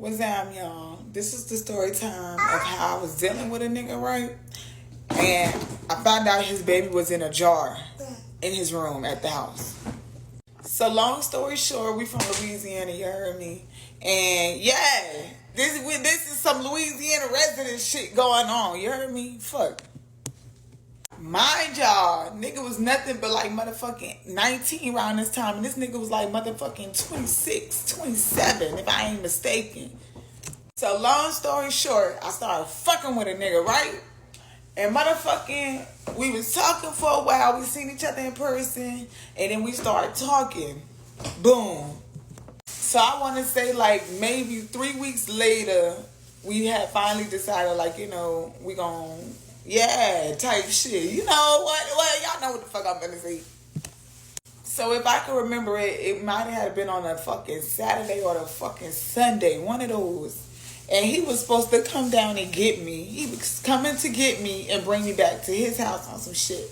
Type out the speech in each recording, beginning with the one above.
What's up, y'all? This is the story time of how I was dealing with a nigga, right? And I found out his baby was in a jar in his room at the house. So long story short, we from Louisiana, you heard me? And yeah, this is some Louisiana resident shit going on, you heard me? Fuck. Mind y'all, nigga was nothing but like motherfucking 19 around this time. And this nigga was like motherfucking 26, 27, if I ain't mistaken. So long story short, I started fucking with a nigga, right? And motherfucking, we was talking for a while. We seen each other in person. And then we started talking. Boom. So I want to say like maybe 3 weeks later, we had finally decided like, you know, we gon' yeah, type shit. You know what? Well, y'all know what the fuck I'm gonna say. So if I can remember it, it might have been on a fucking Saturday or the fucking Sunday, one of those. And he was supposed to come down and get me. He was coming to get me and bring me back to his house on some shit.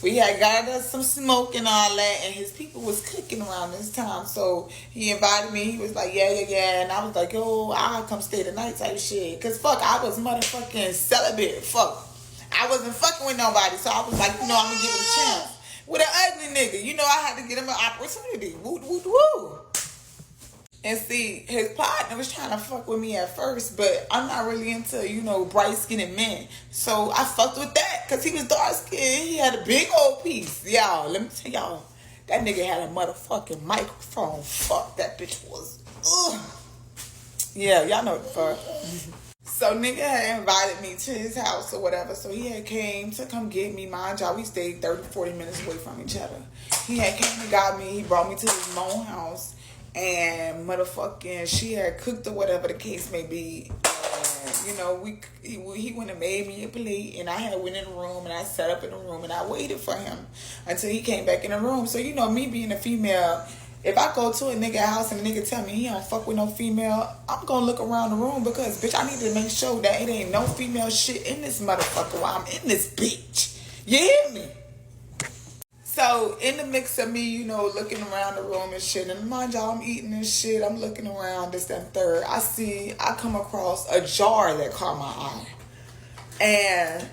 We had got us some smoke and all that, and his people was cooking around this time. So he invited me. He was like, yeah. And I was like, yo, I'll come stay the night type shit. Because fuck, I was motherfucking celibate. Fuck. I wasn't fucking with nobody. So I was like, you know, I'm going to give it a chance. With an ugly nigga. You know, I had to get him an opportunity. Woo, woo, woo. And see, his partner was trying to fuck with me at first, but I'm not really into, you know, bright-skinned men. So I fucked with that because he was dark-skinned. He had a big old piece. Y'all, let me tell y'all, that nigga had a motherfucking microphone. Fuck, that bitch was, ugh. Yeah, y'all know what the fuck. So nigga had invited me to his house or whatever. So he had came to come get me. Mind y'all, we stayed 30, 40 minutes away from each other. He had came and got me. He brought me to his own house. And motherfucking, she had cooked or whatever the case may be. And, you know, he went and made me a plate. And I had went in the room and I sat up in the room and I waited for him until he came back in the room. So, you know, me being a female, if I go to a nigga house and a nigga tell me he don't fuck with no female, I'm gonna look around the room because, bitch, I need to make sure that it ain't no female shit in this motherfucker while I'm in this bitch. You hear me? So, in the mix of me, you know, looking around the room and shit, and mind y'all, I'm eating and shit, I'm looking around, this, that, and third, I come across a jar that caught my eye. And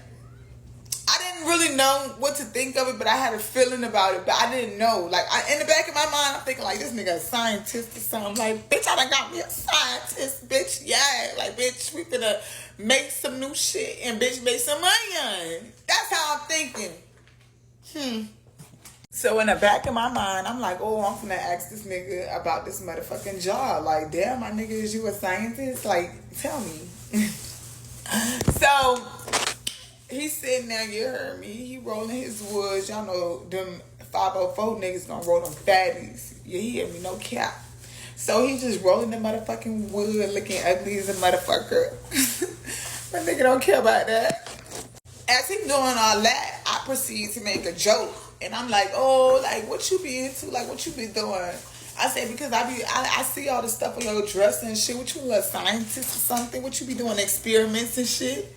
I didn't really know what to think of it, but I had a feeling about it, but I didn't know. Like, in the back of my mind, I'm thinking, like, this nigga a scientist or something. Like, bitch, I done got me a scientist, bitch. Yeah, like, bitch, we finna make some new shit and, bitch, make some money on it. That's how I'm thinking. So in the back of my mind, I'm like, oh, I'm finna ask this nigga about this motherfucking job. Like, damn, my nigga, is you a scientist? Like, tell me. So he's sitting there, you heard me. He rolling his woods. Y'all know them 504 niggas gonna roll them fatties. You hear me? No cap. So he just rolling the motherfucking wood, looking ugly as a motherfucker. My nigga don't care about that. As he doing all that, I proceed to make a joke. And I'm like, oh, like, what you be into? Like, what you be doing? I said, because I see all the stuff on your dress and shit. What you, a scientist or something? What you be doing, experiments and shit?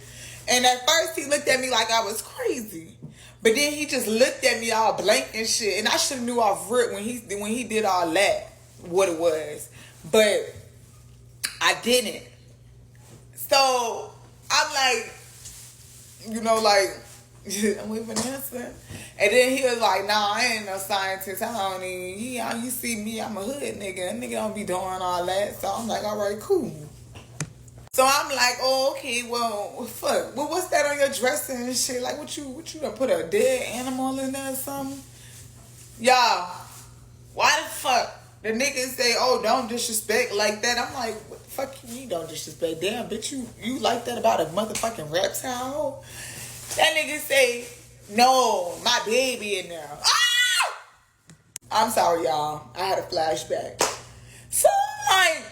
And at first, he looked at me like I was crazy. But then he just looked at me all blank and shit. And I should have knew off rip when he did all that, what it was. But I didn't. So, I'm like, you know, like, I'm with Vanessa. And then he was like, nah, I ain't no scientist. I don't even, you see me, I'm a hood nigga. A nigga don't be doing all that. So I'm like, all right, cool. So I'm like, oh, okay, well, fuck. Well, what's that on your dressing and shit? Like, what you done put a dead animal in there or something? Y'all, why the fuck the niggas say, oh, don't disrespect like that? I'm like, what the fuck you mean don't disrespect? Damn, bitch, you like that about a motherfucking reptile? That nigga say, no, my baby in there. Ah! I'm sorry, y'all. I had a flashback. So I'm like,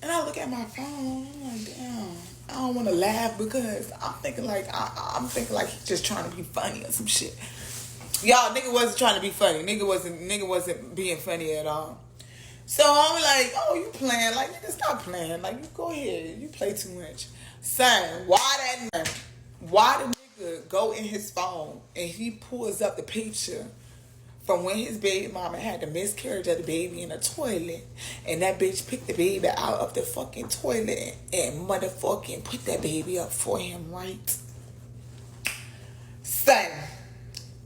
and I look at my phone. I'm like, damn. I don't want to laugh because I'm thinking like he's just trying to be funny or some shit. Y'all, nigga wasn't trying to be funny. Nigga wasn't being funny at all. So I'm like, oh, you playing? Like, nigga, stop playing. Like, you go ahead. You play too much. Son, why the nigga go in his phone and he pulls up the picture from when his baby mama had the miscarriage of the baby in the toilet, and that bitch picked the baby out of the fucking toilet and motherfucking put that baby up for him, right? Son,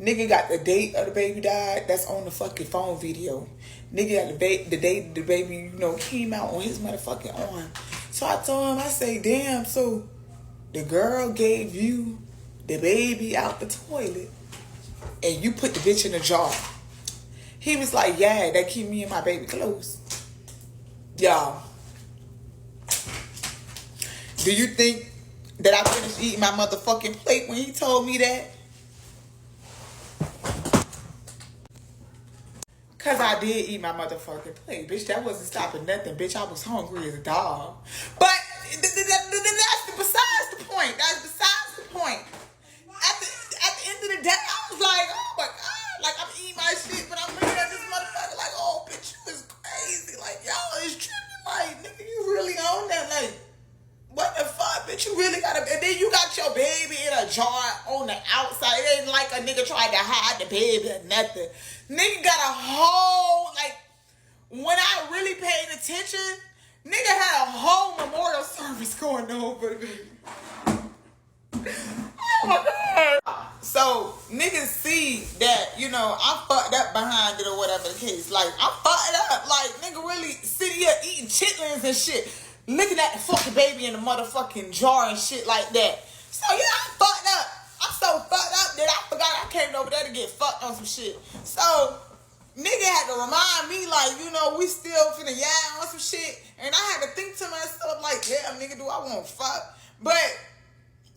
nigga got the date of the baby died. That's on the fucking phone video. Nigga got the date the baby, you know, came out on his motherfucking arm. So I told him, I say, damn, so the girl gave you the baby out the toilet and you put the bitch in a jar. He was like, yeah, that keep me and my baby close. Y'all, do you think that I finished eating my motherfucking plate when he told me that? Because I did eat my motherfucking plate. Bitch, that wasn't stopping nothing. Bitch, I was hungry as a dog. But that's besides the point. That's besides the point. At the end of the day, I was like, oh my God. Like, I'm eating my shit, but I'm looking at this motherfucker like, oh, bitch, you is crazy. Like, y'all is tripping. Like, nigga, you really on that? Like, what the fuck, bitch? You really got to... And then you got your baby in a jar on the outside. It ain't like a nigga tried to hide the baby or nothing. Nigga got a whole... Like, when I really paid attention, nigga had a whole memorial service going on for the baby. Oh, my God. So, niggas see that, you know, I'm fucked up behind it or whatever the case. Like, I'm fucked up. Like, nigga really sitting here eating chitlins and shit. Looking at the fucking baby in the motherfucking jar and shit like that. So, yeah, I'm fucked up. I'm so fucked up that I forgot I came over there to get fucked on some shit. So, nigga had to remind me, like, you know, we still finna on some shit. And I had to think to myself, like, damn, nigga, do I want to fuck? But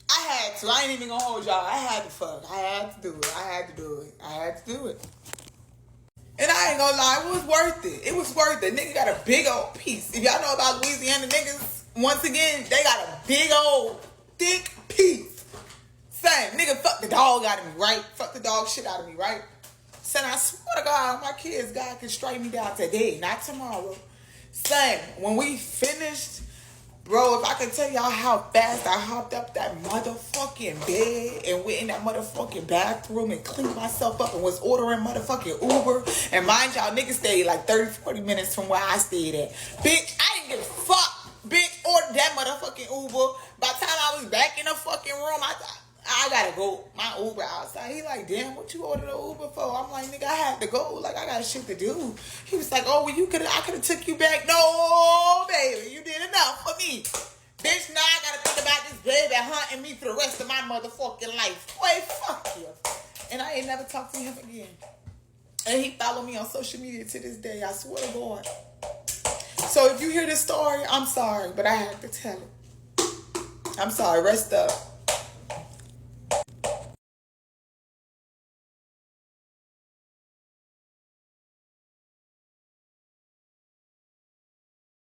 I had to. I ain't even gonna hold y'all. I had to fuck. I had to do it. I had to do it. I had to do it. And I ain't gonna lie, it was worth it. It was worth it. Nigga got a big old piece. If y'all know about Louisiana niggas, once again, they got a big old, thick piece. Son, nigga, fuck the dog out of me, right? Fuck the dog shit out of me, right? Son, I swear to God, my kids, God can straighten me down today, not tomorrow. Son, when we finished, bro, if I could tell y'all how fast I hopped up that motherfucking bed and went in that motherfucking bathroom and cleaned myself up and was ordering motherfucking Uber. And mind y'all, niggas stayed like 30, 40 minutes from where I stayed at. Bitch, I didn't give a fuck. Bitch, ordered that motherfucking Uber. By the time I was back in the fucking room, I gotta go. My Uber outside. He like, damn, what you ordered an Uber for? I'm like, nigga, I had to go. Like, I got shit to do. He was like, oh, well, I could have took you back. No, baby, you did enough for me. Bitch, now I gotta think about this baby hunting me for the rest of my motherfucking life. Boy, fuck you. And I ain't never talked to him again. And he followed me on social media to this day. I swear to God. So if you hear this story, I'm sorry, but I have to tell it. I'm sorry. Rest up.